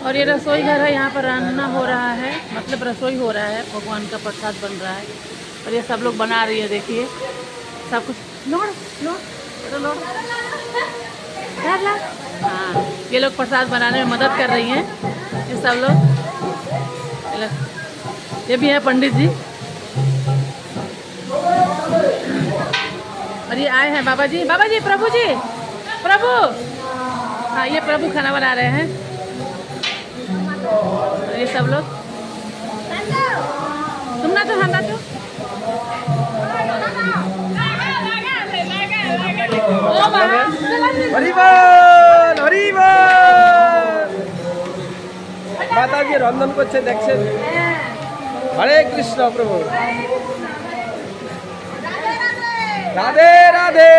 और ये रसोई घर है, यहाँ पर रान्ना हो रहा है, मतलब रसोई हो रहा है, भगवान का प्रसाद बन रहा है। और ये सब लोग बना रही है, देखिए सब कुछ। लोड़ लोड़ लोड़, हाँ, ये लोग प्रसाद बनाने में मदद कर रही हैं, ये सब लोग। ये भी है पंडित जी, और ये आए हैं बाबा जी, प्रभु जी, प्रभु। हाँ, ये प्रभु खाना बना रहे हैं। और ये सब लोग, तुम ना तो खाना तो माता जी रंधन করছে দেখছেন। हरे कृष्ण प्रभु। राधे राधे।